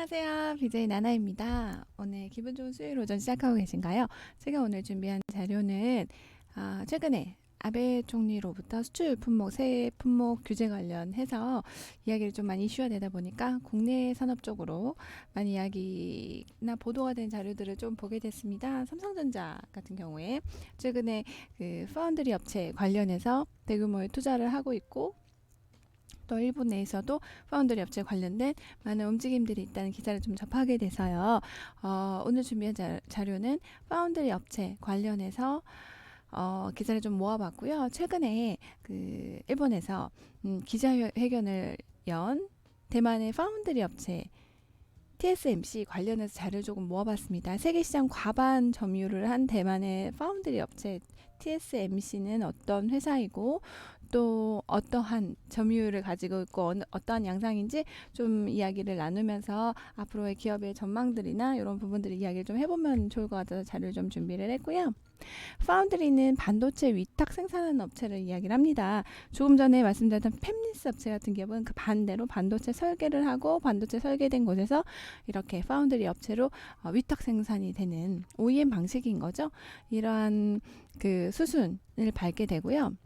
안녕하세요. BJ 나나입니다. 오늘 기분 좋은 수요일 오전 시작하고 계신가요? 제가 오늘 준비한 자료는 최근에 아베 총리로부터 수출 품목, 세 품목 규제 관련해서 이야기를 좀 많이 이슈가 되다 보니까 국내 산업 쪽으로 많이 이야기나 보도가 된 자료들을 좀 보게 됐습니다. 삼성전자 같은 경우에 최근에 그 파운드리 업체 관련해서 대규모의 투자를 하고 있고 또 일본 내에서도 파운드리 업체 관련된 많은 움직임들이 있다는 기사를 좀 접하게 돼서요. 오늘 준비한 자료는 파운드리 업체 관련해서 기사를 좀 모아봤고요. 최근에 그 일본에서 기자회견을 연 대만의 파운드리 업체 TSMC 관련해서 자료를 조금 모아봤습니다. 세계시장 과반 점유를 한 대만의 파운드리 업체 TSMC는 어떤 회사이고 또 어떠한 점유율을 가지고 있고 어떠한 양상인지 좀 이야기를 나누면서 앞으로의 기업의 전망들이나 이런 부분들을 이야기를 좀 해보면 좋을 것 같아서 자료를 좀 준비를 했고요. 파운드리는 반도체 위탁 생산하는 업체를 이야기를 합니다. 조금 전에 말씀드렸던 팹리스 업체 같은 경우는 그 반대로 반도체 설계를 하고 반도체 설계된 곳에서 이렇게 파운드리 업체로 위탁 생산이 되는 OEM 방식인 거죠. 이러한 그 수순을 밟게 되고요.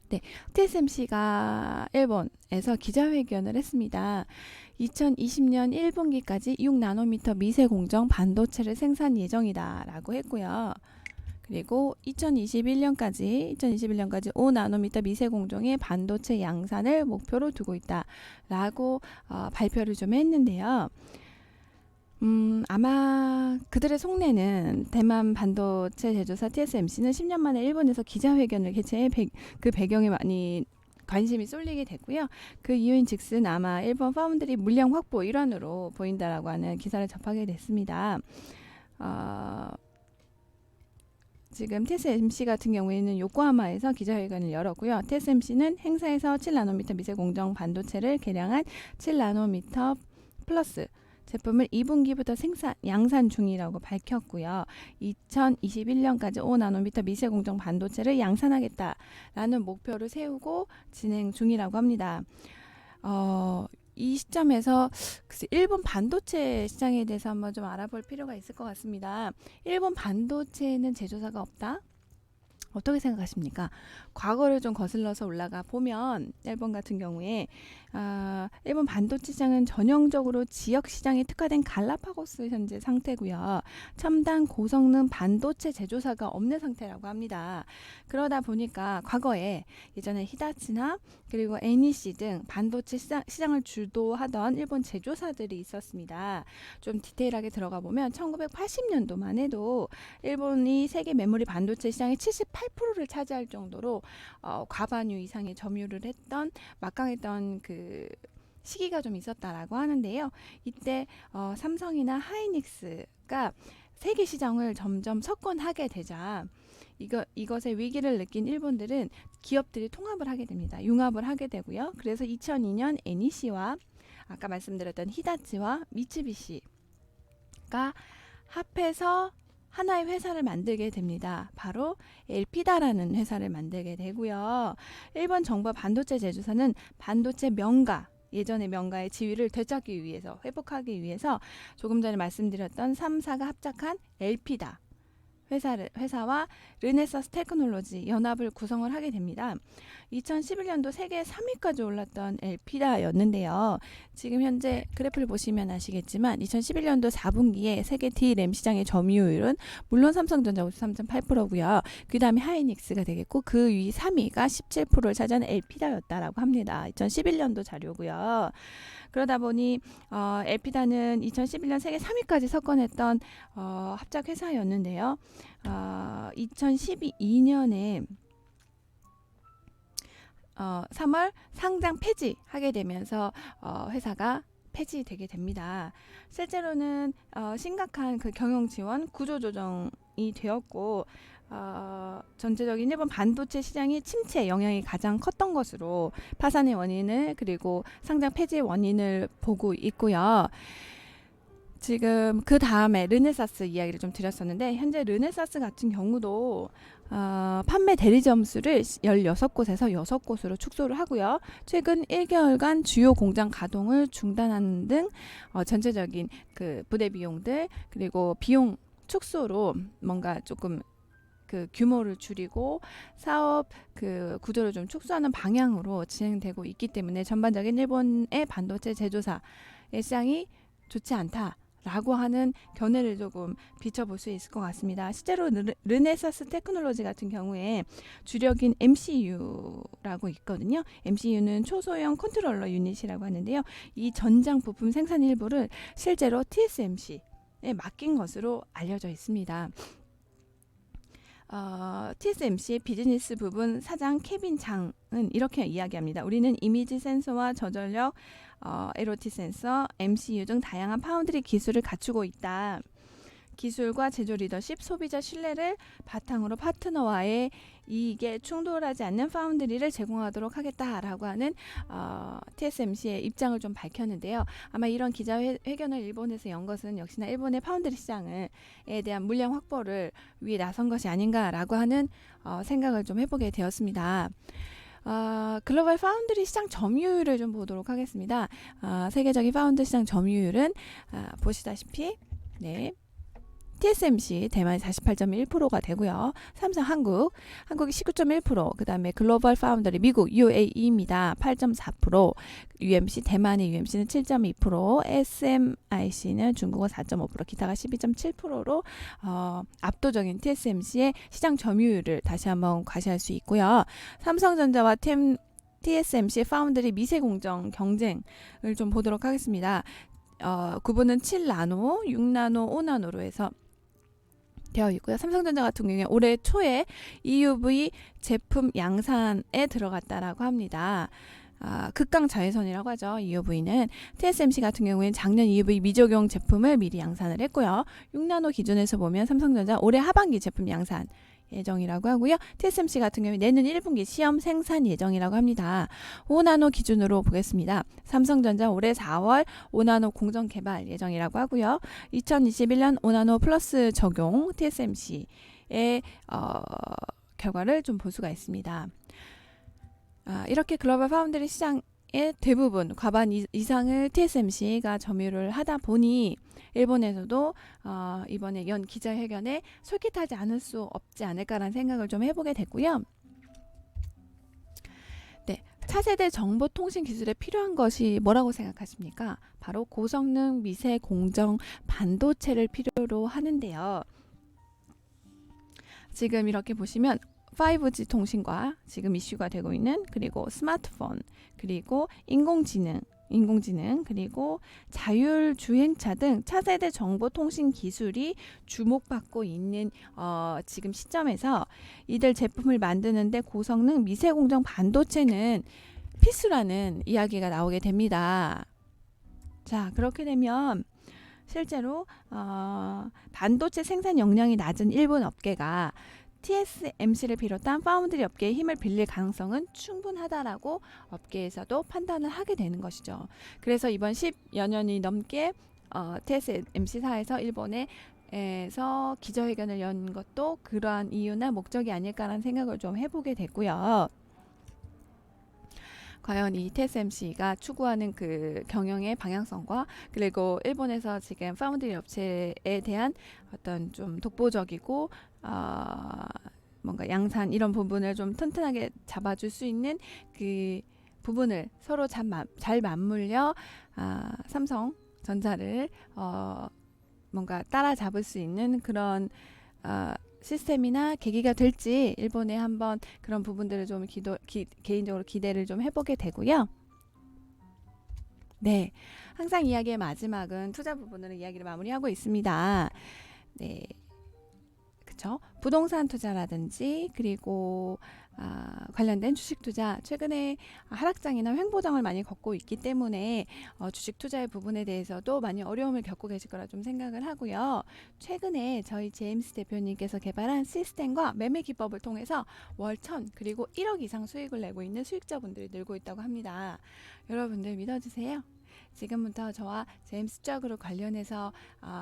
네, TSMC가 일본에서 기자회견을 했습니다. 2020년 1분기까지 6나노미터 미세 공정 반도체를 생산 예정이다라고 했고요. 그리고 2021년까지 5나노미터 미세 공정의 반도체 양산을 목표로 두고 있다라고 발표를 좀 했는데요. 아마 그들의 속내는 대만 반도체 제조사 TSMC는 10년 만에 일본에서 기자회견을 개최해 그 배경에 많이 관심이 쏠리게 됐고요. 그 이유인 즉슨 아마 일본 파운드리 물량 확보 일환으로 보인다라고 하는 기사를 접하게 됐습니다. 지금 TSMC 같은 경우에는 요코하마에서 기자회견을 열었고요. TSMC는 행사에서 7나노미터 미세 공정 반도체를 개량한 7나노미터 플러스 제품을 2분기부터 양산 중이라고 밝혔고요. 2021년까지 5나노미터 미세 공정 반도체를 양산하겠다라는 목표를 세우고 진행 중이라고 합니다. 이 시점에서 일본 반도체 시장에 대해서 한번 좀 알아볼 필요가 있을 것 같습니다. 일본 반도체는 제조사가 없다? 어떻게 생각하십니까? 과거를 좀 거슬러서 올라가 보면 일본 같은 경우에 일본 반도체 시장은 전형적으로 지역 시장에 특화된 갈라파고스 현재 상태고요. 첨단 고성능 반도체 제조사가 없는 상태라고 합니다. 그러다 보니까 과거에 예전에 히다치나 그리고 NEC 등 반도체 시장을 주도하던 일본 제조사들이 있었습니다. 좀 디테일하게 들어가 보면 1980년도만 해도 일본이 세계 메모리 반도체 시장의 78%를 차지할 정도로 과반유 이상의 점유를 했던 막강했던 그 시기가 좀 있었다라고 하는데요. 이때 삼성이나 하이닉스가 세계 시장을 점점 석권하게 되자 이것의 위기를 느낀 일본들은 기업들이 통합을 하게 됩니다. 융합을 하게 되고요. 그래서 2002년 NEC와 아까 말씀드렸던 히다치와 미츠비시가 합해서 하나의 회사를 만들게 됩니다. 바로 엘피다라는 회사를 만들게 되고요. 일본 정부 반도체 제조사는 반도체 명가, 예전의 명가의 지위를 되찾기 위해서, 회복하기 위해서 조금 전에 말씀드렸던 3사가 합작한 엘피다 회사와 르네사스 테크놀로지 연합을 구성을 하게 됩니다. 2011년도 세계 3위까지 올랐던 엘피다였는데요. 지금 현재 그래프를 보시면 아시겠지만 2011년도 4분기에 세계 D램 시장의 점유율은 물론 삼성전자 53.8%고요. 그 다음에 하이닉스가 되겠고 그 위 3위가 17%를 차지하는 엘피다였다라고 합니다. 2011년도 자료고요. 그러다 보니 엘피다는 2011년 세계 3위까지 석권했던 합작 회사였는데요. 2012년에 3월 상장 폐지하게 되면서 회사가 폐지되게 됩니다. 실제로는 심각한 그 경영 지원 구조 조정이 되었고 전체적인 일본 반도체 시장의 침체 영향이 가장 컸던 것으로 파산의 원인을 그리고 상장 폐지의 원인을 보고 있고요. 지금 그 다음에 르네사스 이야기를 좀 드렸었는데 현재 르네사스 같은 경우도 판매 대리 점수를 16곳에서 6곳으로 축소를 하고요. 최근 1개월간 주요 공장 가동을 중단하는 등 전체적인 그 부대 비용들 그리고 비용 축소로 뭔가 조금 그 규모를 줄이고 사업 그 구조를 좀 축소하는 방향으로 진행되고 있기 때문에 전반적인 일본의 반도체 제조사의 시장이 좋지 않다라고 하는 견해를 조금 비춰볼 수 있을 것 같습니다. 실제로 르네사스 테크놀로지 같은 경우에 주력인 MCU라고 있거든요. MCU는 초소형 컨트롤러 유닛이라고 하는데요. 이 전장 부품 생산 일부를 실제로 TSMC에 맡긴 것으로 알려져 있습니다. TSMC의 비즈니스 부분 사장 케빈 장은 이렇게 이야기합니다. 우리는 이미지 센서와 저전력, LOT 센서, MCU 등 다양한 파운드리 기술을 갖추고 있다. 기술과 제조 리더십, 소비자 신뢰를 바탕으로 파트너와의 이익에 충돌하지 않는 파운드리를 제공하도록 하겠다라고 하는 TSMC의 입장을 좀 밝혔는데요. 아마 이런 기자회견을 일본에서 연 것은 역시나 일본의 파운드리 시장에 대한 물량 확보를 위해 나선 것이 아닌가라고 하는 생각을 좀 해보게 되었습니다. 글로벌 파운드리 시장 점유율을 좀 보도록 하겠습니다. 세계적인 파운드리 시장 점유율은 보시다시피 네. TSMC 대만이 48.1%가 되고요. 삼성 한국이 19.1%, 그 다음에 글로벌 파운더리 미국 UAE입니다. 8.4%, UMC 대만의 UMC는 7.2%, SMIC는 중국어 4.5%, 기타가 12.7%로 압도적인 TSMC의 시장 점유율을 다시 한번 과시할 수 있고요. 삼성전자와 TSMC 파운드리 미세 공정 경쟁을 좀 보도록 하겠습니다. 구분은 7나노, 6나노, 5나노로 해서 되어 있고요. 삼성전자 같은 경우에 올해 초에 EUV 제품 양산에 들어갔다라고 합니다. 극강 자외선이라고 하죠. EUV는 TSMC 같은 경우에는 작년 EUV 미적용 제품을 미리 양산을 했고요. 6나노 기준에서 보면 삼성전자 올해 하반기 제품 양산 예정이라고 하고요. TSMC 같은 경우에 내년 1분기 시험 생산 예정이라고 합니다. 5나노 기준으로 보겠습니다. 삼성전자 올해 4월 5나노 공정 개발 예정이라고 하고요. 2021년 5나노 플러스 적용 TSMC의 결과를 좀 볼 수가 있습니다. 이렇게 글로벌 파운드리 시장의 대부분 과반 이상을 TSMC가 점유를 하다 보니 일본에서도 이번에 연 기자회견에 솔깃하지 않을 수 없지 않을까라는 생각을 좀 해보게 됐고요. 네, 차세대 정보통신 기술에 필요한 것이 뭐라고 생각하십니까? 바로 고성능 미세 공정 반도체를 필요로 하는데요. 지금 이렇게 보시면 5G 통신과 지금 이슈가 되고 있는 그리고 스마트폰 그리고 인공지능 그리고 자율주행차 등 차세대 정보통신 기술이 주목받고 있는 지금 시점에서 이들 제품을 만드는데 고성능 미세공정 반도체는 필수라는 이야기가 나오게 됩니다. 자, 그렇게 되면 실제로 반도체 생산 역량이 낮은 일본 업계가 TSMC를 비롯한 파운드리 업계의 힘을 빌릴 가능성은 충분하다라고 업계에서도 판단을 하게 되는 것이죠. 그래서 이번 10여 년이 넘게 TSMC사에서 일본에서 기자회견을 연 것도 그러한 이유나 목적이 아닐까라는 생각을 좀 해보게 됐고요. 과연 이 TSMC가 추구하는 그 경영의 방향성과 그리고 일본에서 지금 파운드리 업체에 대한 어떤 좀 독보적이고 뭔가 양산 이런 부분을 좀 튼튼하게 잡아줄 수 있는 그 부분을 서로 잘 맞물려 삼성전자를 뭔가 따라잡을 수 있는 그런 시스템이나 계기가 될지 일본에 한번 그런 부분들을 좀 개인적으로 기대를 좀 해보게 되고요. 네, 항상 이야기의 마지막은 투자 부분으로 이야기를 마무리하고 있습니다. 네, 그렇죠. 부동산 투자라든지 그리고 관련된 주식 투자 최근에 하락장이나 횡보장을 많이 겪고 있기 때문에 주식 투자의 부분에 대해서도 많이 어려움을 겪고 계실 거라 좀 생각을 하고요. 최근에 저희 제임스 대표님께서 개발한 시스템과 매매 기법을 통해서 월 1,000 그리고 1억 이상 수익을 내고 있는 수익자분들이 늘고 있다고 합니다. 여러분들 믿어주세요. 지금부터 저와 제임스 투자그룹 관련해서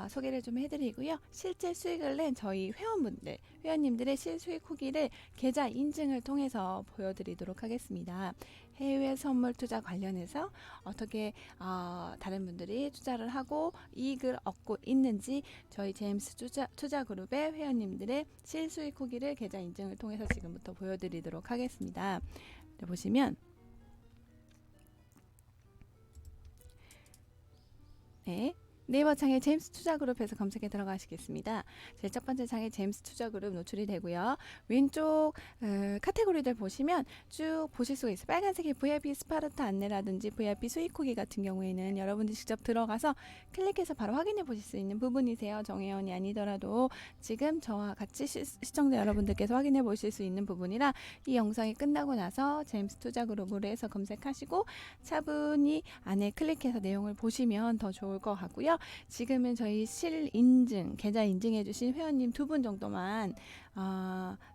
소개를 좀 해드리고요. 실제 수익을 낸 저희 회원님들의 실수익 후기를 계좌 인증을 통해서 보여드리도록 하겠습니다. 해외 선물 투자 관련해서 어떻게 다른 분들이 투자를 하고 이익을 얻고 있는지 저희 제임스 투자그룹의 회원님들의 실수익 후기를 계좌 인증을 통해서 지금부터 보여드리도록 하겠습니다. 보시면 네, 네이버 창에 제임스 투자그룹에서 검색해 들어가시겠습니다. 제일 첫 번째 창에 제임스 투자그룹 노출이 되고요. 왼쪽 카테고리들 보시면 쭉 보실 수가 있어요. 빨간색이 VIP 스파르타 안내라든지 VIP 수익 후기 같은 경우에는 여러분들이 직접 들어가서 클릭해서 바로 확인해 보실 수 있는 부분이세요. 정회원이 아니더라도 지금 저와 같이 시청자 여러분들께서 확인해 보실 수 있는 부분이라 이 영상이 끝나고 나서 제임스 투자그룹으로 해서 검색하시고 차분히 안에 클릭해서 내용을 보시면 더 좋을 것 같고요. 지금은 저희 실인증, 계좌 인증해 주신 회원님 2분 정도만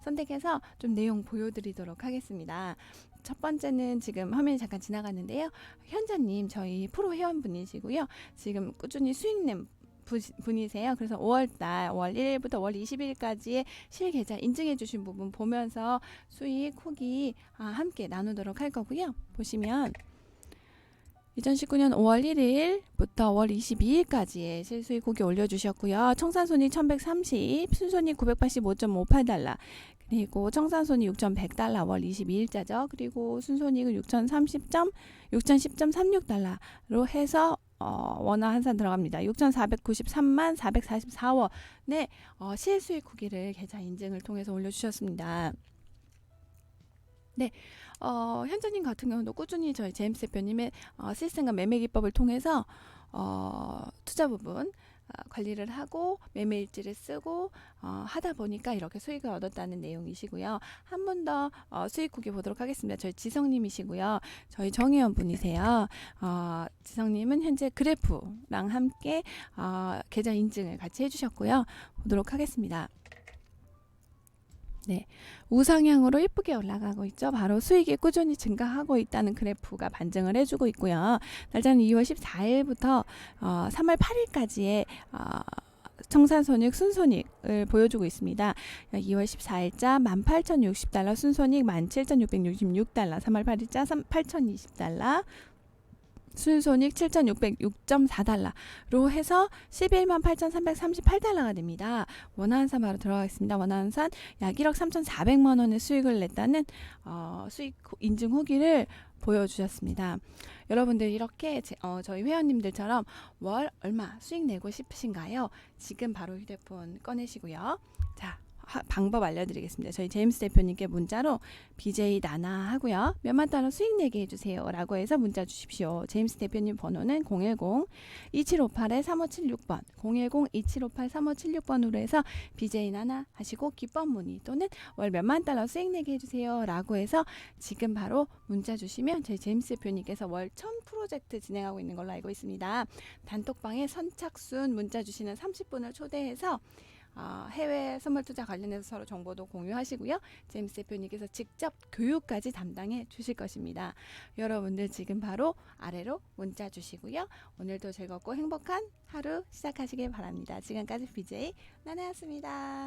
선택해서 좀 내용 보여드리도록 하겠습니다. 첫 번째는 지금 화면이 잠깐 지나갔는데요. 현자님 저희 프로 회원분이시고요. 지금 꾸준히 수익 낸 분이세요. 그래서 5월달 5월 1일부터 5월 20일까지의 실계좌 인증해 주신 부분 보면서 수익 후기 함께 나누도록 할 거고요. 보시면 2019년 5월 1일부터 5월 22일까지의 실수익 후기 올려주셨고요. 청산손익 1130, 순손익 985.58달러, 그리고 청산손익 6,100달러 5월 22일자죠. 그리고 순손익은 6,10.36달러로 해서 원화 환산 들어갑니다. 6,493만 444원의 실수익 후기를 계좌 인증을 통해서 올려주셨습니다. 네, 현자님 같은 경우도 꾸준히 저희 제임스 대표님의 시스템과 매매 기법을 통해서 투자 부분 관리를 하고 매매 일지를 쓰고 하다 보니까 이렇게 수익을 얻었다는 내용이시고요. 한 번 더 수익 후기 보도록 하겠습니다. 저희 지성님이시고요. 저희 정혜원 분이세요. 지성님은 현재 그래프랑 함께 계좌 인증을 같이 해주셨고요. 보도록 하겠습니다. 네, 우상향으로 예쁘게 올라가고 있죠. 바로 수익이 꾸준히 증가하고 있다는 그래프가 반증을 해주고 있고요. 날짜는 2월 14일부터 3월 8일까지의 청산손익, 순손익을 보여주고 있습니다. 2월 14일자 18,060달러, 순손익 17,666달러, 3월 8일자 8,020달러, 순손익 7,606.4달러로 해서 11만 8,338달러가 됩니다. 원화환산바로 들어가겠습니다. 원화환산 약 1억 3,400만 원의 수익을 냈다는 수익 인증 후기를 보여주셨습니다. 여러분들 이렇게 저희 회원님들처럼 월 얼마 수익 내고 싶으신가요? 지금 바로 휴대폰 꺼내시고요. 자, 방법 알려드리겠습니다. 저희 제임스 대표님께 문자로 BJ 나나 하고요. 몇만 달러 수익 내게 해주세요 라고 해서 문자 주십시오. 제임스 대표님 번호는 010-2758-3576번 010-2758-3576번으로 해서 BJ 나나 하시고 기법 문의 또는 월 몇만 달러 수익 내게 해주세요 라고 해서 지금 바로 문자 주시면 저희 제임스 대표님께서 월 1000 프로젝트 진행하고 있는 걸로 알고 있습니다. 단톡방에 선착순 문자 주시는 30분을 초대해서 해외 선물 투자 관련해서 서로 정보도 공유하시고요. 제임스 대표님께서 직접 교육까지 담당해 주실 것입니다. 여러분들 지금 바로 아래로 문자 주시고요. 오늘도 즐겁고 행복한 하루 시작하시길 바랍니다. 지금까지 BJ 나나였습니다.